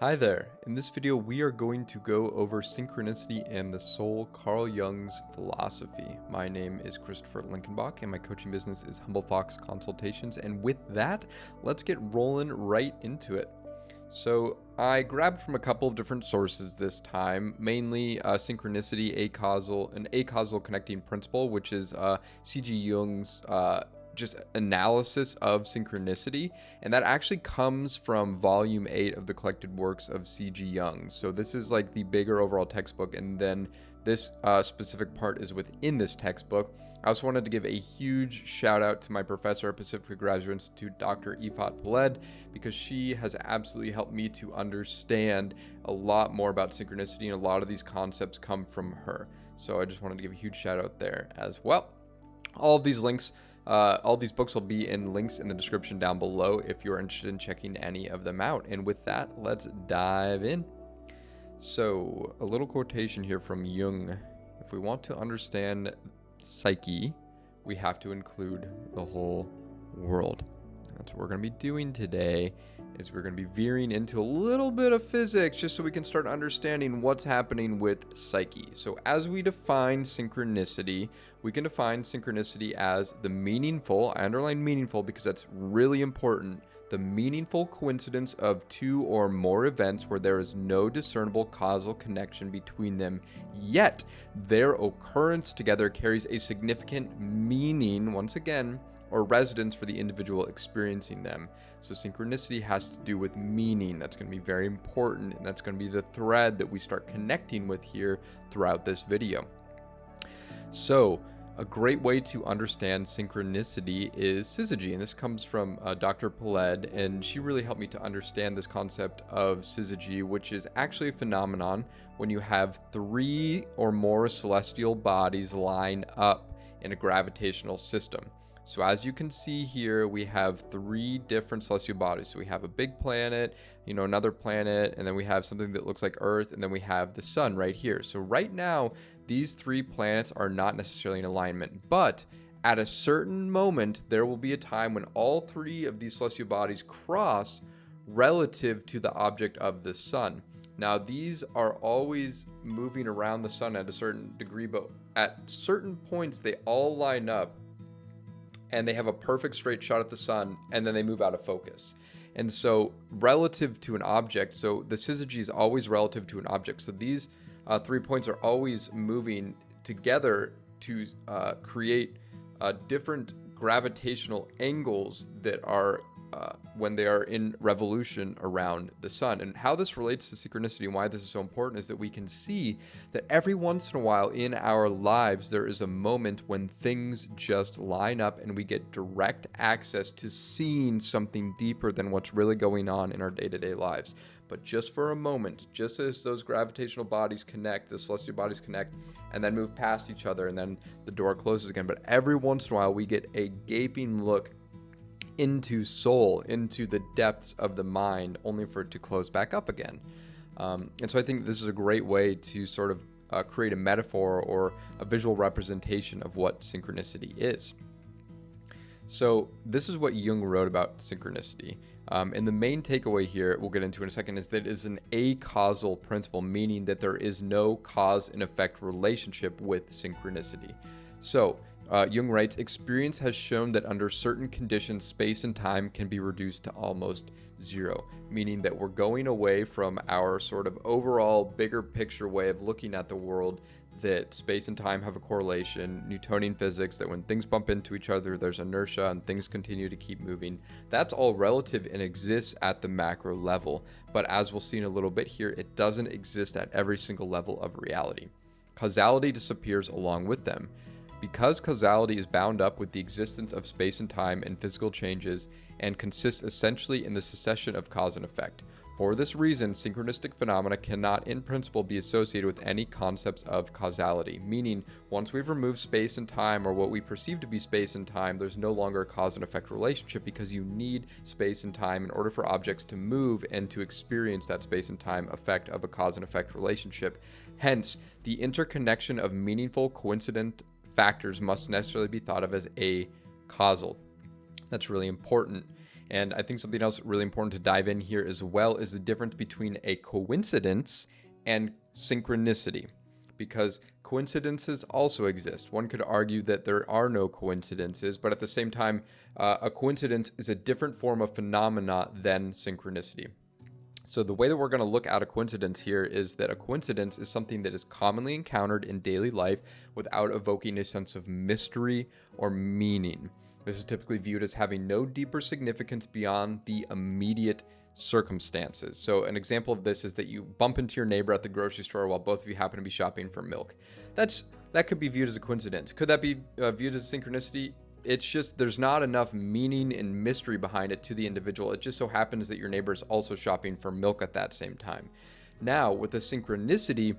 Hi there. In this video, we are going to go over synchronicity and the soul, Carl Jung's philosophy. My name is Christopher Linkenbach, and my coaching business is Humble Fox Consultations. And with that, let's get rolling right into it. So I grabbed from a couple of different sources this time, mainly synchronicity, an acausal connecting principle, which is C.G. Jung's just analysis of synchronicity, and that actually comes from volume 8 of the collected works of C.G. Jung. So this is like the bigger overall textbook, and then this specific part is within this textbook. I also wanted to give a huge shout out to my professor at Pacific Graduate Institute, Dr. Ifat Peled, because she has absolutely helped me to understand a lot more about synchronicity, and a lot of these concepts come from her. So I just wanted to give a huge shout out there as well. All of these links all these books will be in links in the description down below if you're interested in checking any of them out. And with that, let's dive in. So, a little quotation here from Jung. If we want to understand psyche, we have to include the whole world. That's what we're going to be doing today, is we're going to be veering into a little bit of physics just so we can start understanding what's happening with psyche. So as we define synchronicity, we can define synchronicity as the meaningful, I underline meaningful because that's really important, the meaningful coincidence of two or more events where there is no discernible causal connection between them, yet their occurrence together carries a significant meaning, once again, or resonance for the individual experiencing them. So synchronicity has to do with meaning. That's going to be very important, and that's going to be the thread that we start connecting with here throughout this video. So a great way to understand synchronicity is syzygy, and this comes from Dr. Peled, and she really helped me to understand this concept of syzygy, which is actually a phenomenon when you have three or more celestial bodies line up in a gravitational system. So as you can see here, we have three different celestial bodies. So we have a big planet, another planet, and then we have something that looks like Earth, and then we have the sun right here. So right now, these three planets are not necessarily in alignment, but at a certain moment, there will be a time when all three of these celestial bodies cross relative to the object of the sun. Now, these are always moving around the sun at a certain degree, but at certain points, they all line up and they have a perfect straight shot at the sun, and then they move out of focus. And so relative to an object, so the syzygy is always relative to an object. So these 3 points are always moving together to create different gravitational angles that are when they are in revolution around the sun. And how this relates to synchronicity and why this is so important is that we can see that every once in a while in our lives, there is a moment when things just line up and we get direct access to seeing something deeper than what's really going on in our day-to-day lives. But just for a moment, just as those gravitational bodies connect, the celestial bodies connect, and then move past each other, and then the door closes again. But every once in a while, we get a gaping look into soul, into the depths of the mind, only for it to close back up again. And so I think this is a great way to sort of create a metaphor or a visual representation of what synchronicity is. So this is what Jung wrote about synchronicity. And the main takeaway here, we'll get into in a second, is that it is an acausal principle, meaning that there is no cause and effect relationship with synchronicity. So Jung writes, experience has shown that under certain conditions, space and time can be reduced to almost zero, meaning that we're going away from our sort of overall bigger picture way of looking at the world, that space and time have a correlation, Newtonian physics, that when things bump into each other, there's inertia and things continue to keep moving. That's all relative and exists at the macro level. But as we'll see in a little bit here, it doesn't exist at every single level of reality. Causality disappears along with them. Because causality is bound up with the existence of space and time and physical changes and consists essentially in the succession of cause and effect. For this reason, synchronistic phenomena cannot in principle be associated with any concepts of causality, meaning once we've removed space and time, or what we perceive to be space and time, there's no longer a cause and effect relationship, because you need space and time in order for objects to move and to experience that space and time effect of a cause and effect relationship. Hence, the interconnection of meaningful coincident factors must necessarily be thought of as acausal. That's really important. And I think something else really important to dive in here as well is the difference between a coincidence and synchronicity, because coincidences also exist. One could argue that there are no coincidences, but at the same time, a coincidence is a different form of phenomena than synchronicity. So the way that we're going to look at a coincidence here is that a coincidence is something that is commonly encountered in daily life without evoking a sense of mystery or meaning. This is typically viewed as having no deeper significance beyond the immediate circumstances. So an example of this is that you bump into your neighbor at the grocery store while both of you happen to be shopping for milk. That could be viewed as a coincidence. Could that be viewed as a synchronicity? It's just there's not enough meaning and mystery behind it to the individual. It just so happens that your neighbor is also shopping for milk at that same time. Now, with the synchronicity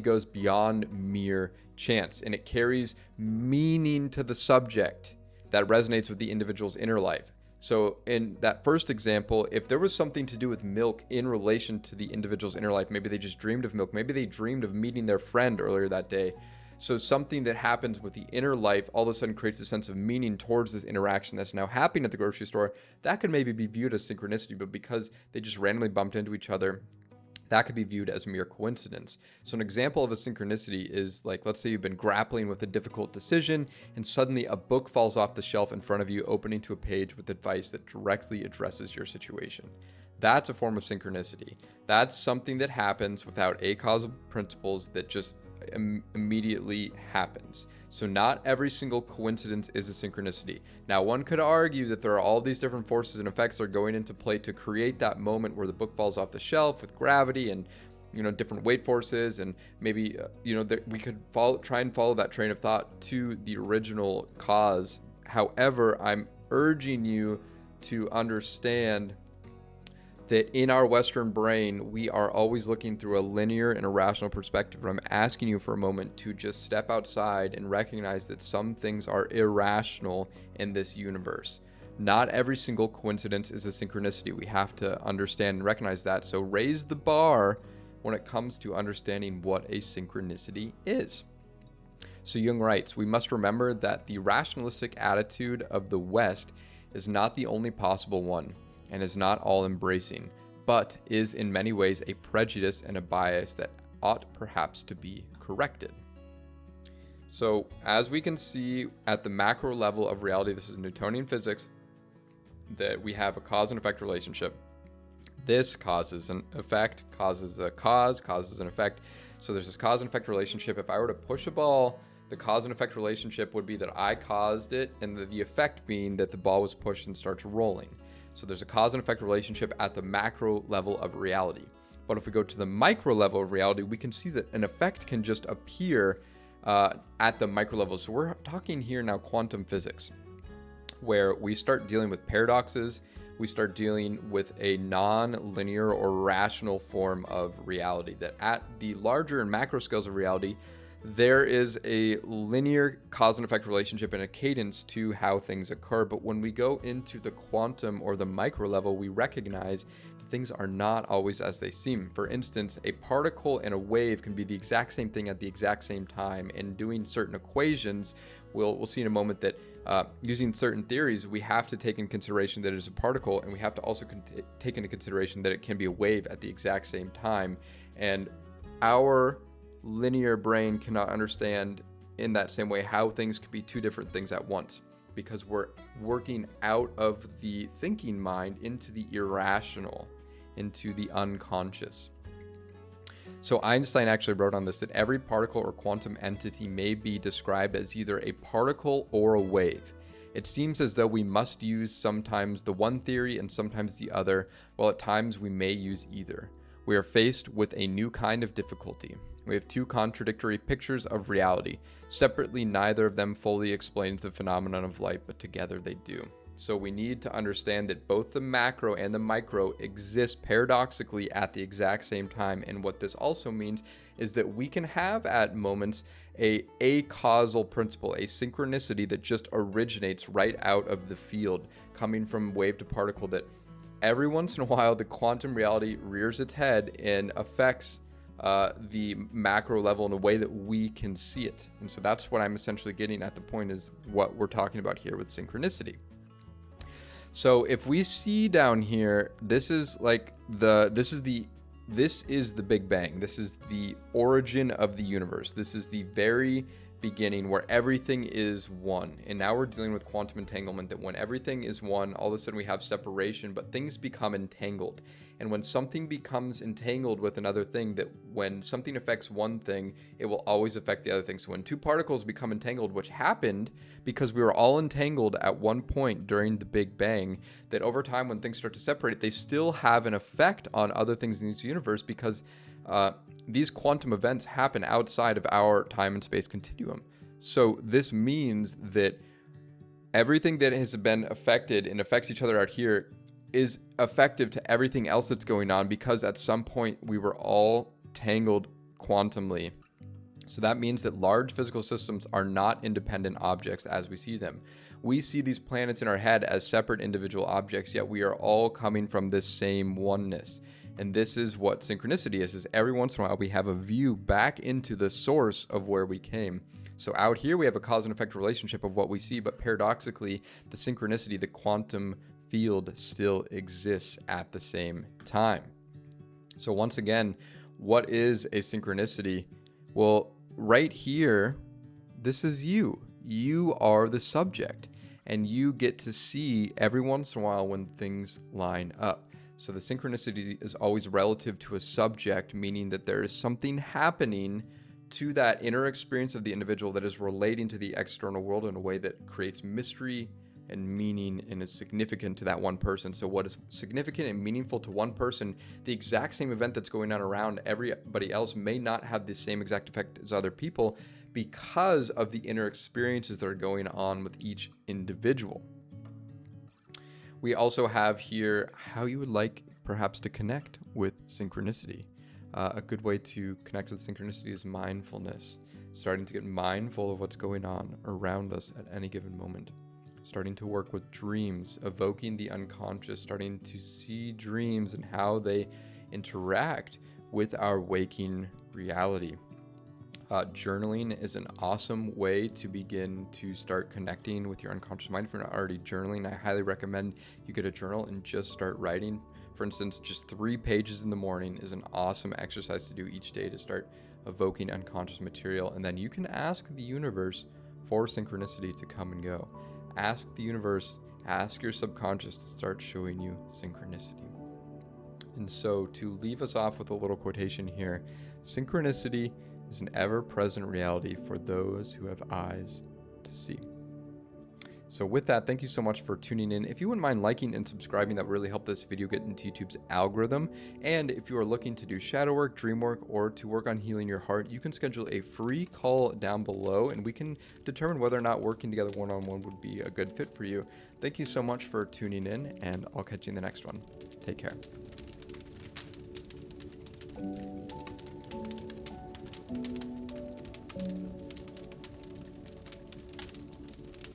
goes beyond mere chance, and it carries meaning to the subject that resonates with the individual's inner life. So in that first example, if there was something to do with milk in relation to the individual's inner life, maybe they just dreamed of milk, maybe they dreamed of meeting their friend earlier that day. So something that happens with the inner life all of a sudden creates a sense of meaning towards this interaction that's now happening at the grocery store. That could maybe be viewed as synchronicity, but because they just randomly bumped into each other, that could be viewed as a mere coincidence. So an example of a synchronicity is like, let's say you've been grappling with a difficult decision and suddenly a book falls off the shelf in front of you, opening to a page with advice that directly addresses your situation. That's a form of synchronicity. That's something that happens without acausal principles that just immediately happens. So not every single coincidence is a synchronicity. Now, one could argue that there are all these different forces and effects that are going into play to create that moment where the book falls off the shelf with gravity and different weight forces, and maybe we could try and follow that train of thought to the original cause. However, I'm urging you to understand that in our Western brain, we are always looking through a linear and a rational perspective. And I'm asking you for a moment to just step outside and recognize that some things are irrational in this universe. Not every single coincidence is a synchronicity. We have to understand and recognize that. So raise the bar when it comes to understanding what a synchronicity is. So Jung writes, we must remember that the rationalistic attitude of the West is not the only possible one, and is not all embracing, but is in many ways a prejudice and a bias that ought perhaps to be corrected. So as we can see at the macro level of reality, this is Newtonian physics, that we have a cause and effect relationship. This causes an effect, causes a cause, causes an effect. So there's this cause and effect relationship. If I were to push a ball, the cause and effect relationship would be that I caused it, and the effect being that the ball was pushed and starts rolling. So there's a cause and effect relationship at the macro level of reality. But if we go to the micro level of reality, we can see that an effect can just appear at the micro level. So we're talking here now quantum physics, where we start dealing with paradoxes. We start dealing with a non-linear or rational form of reality, that at the larger and macro scales of reality, there is a linear cause and effect relationship and a cadence to how things occur. But when we go into the quantum or the micro level, we recognize that things are not always as they seem. For instance, a particle and a wave can be the exact same thing at the exact same time. And doing certain equations, we'll see in a moment that using certain theories, we have to take in consideration that it is a particle, and we have to also take into consideration that it can be a wave at the exact same time. And our linear brain cannot understand in that same way how things could be two different things at once, because we're working out of the thinking mind into the irrational, into the unconscious. So Einstein actually wrote on this that every particle or quantum entity may be described as either a particle or a wave. It seems as though we must use sometimes the one theory and sometimes the other, while at times we may use either. We are faced with a new kind of difficulty. We have two contradictory pictures of reality. Separately, neither of them fully explains the phenomenon of light, but together they do. So we need to understand that both the macro and the micro exist paradoxically at the exact same time. And what this also means is that we can have at moments a acausal principle, a synchronicity that just originates right out of the field, coming from wave to particle, that every once in a while the quantum reality rears its head and affects the macro level in a way that we can see it. And so that's what I'm essentially getting at. The point is what we're talking about here with synchronicity. So if we see down here, this is the Big Bang. This is the origin of the universe. This is the very beginning where everything is one. And now we're dealing with quantum entanglement, that when everything is one, all of a sudden we have separation, but things become entangled. And when something becomes entangled with another thing, that when something affects one thing, it will always affect the other thing. So when two particles become entangled, which happened because we were all entangled at one point during the Big Bang, that over time when things start to separate, they still have an effect on other things in this universe, because these quantum events happen outside of our time and space continuum. So this means that everything that has been affected and affects each other out here is effective to everything else that's going on, because at some point we were all tangled quantumly. So that means that large physical systems are not independent objects as we see them. We see these planets in our head as separate individual objects, yet we are all coming from this same oneness. And this is what synchronicity is every once in a while we have a view back into the source of where we came. So out here we have a cause and effect relationship of what we see, but paradoxically, the synchronicity, the quantum field, still exists at the same time. So once again, what is a synchronicity? Well, right here, this is you. You are the subject, and you get to see every once in a while when things line up. So the synchronicity is always relative to a subject, meaning that there is something happening to that inner experience of the individual that is relating to the external world in a way that creates mystery and meaning and is significant to that one person. So what is significant and meaningful to one person, the exact same event that's going on around everybody else may not have the same exact effect as other people, because of the inner experiences that are going on with each individual. We also have here how you would like perhaps to connect with synchronicity. A good way to connect with synchronicity is mindfulness, starting to get mindful of what's going on around us at any given moment. Starting to work with dreams, evoking the unconscious, starting to see dreams and how they interact with our waking reality. Journaling is an awesome way to begin to start connecting with your unconscious mind. If you're not already journaling, I highly recommend you get a journal and just start writing. For instance, just 3 pages in the morning is an awesome exercise to do each day to start evoking unconscious material. And then you can ask the universe for synchronicity to come and go. Ask the universe, ask your subconscious to start showing you synchronicity. And so to leave us off with a little quotation here, synchronicity is an ever-present reality for those who have eyes to see. So with that, thank you so much for tuning in. If you wouldn't mind liking and subscribing, that would really help this video get into YouTube's algorithm. And if you are looking to do shadow work, dream work, or to work on healing your heart, you can schedule a free call down below, and we can determine whether or not working together one-on-one would be a good fit for you. Thank you so much for tuning in, and I'll catch you in the next one. Take care.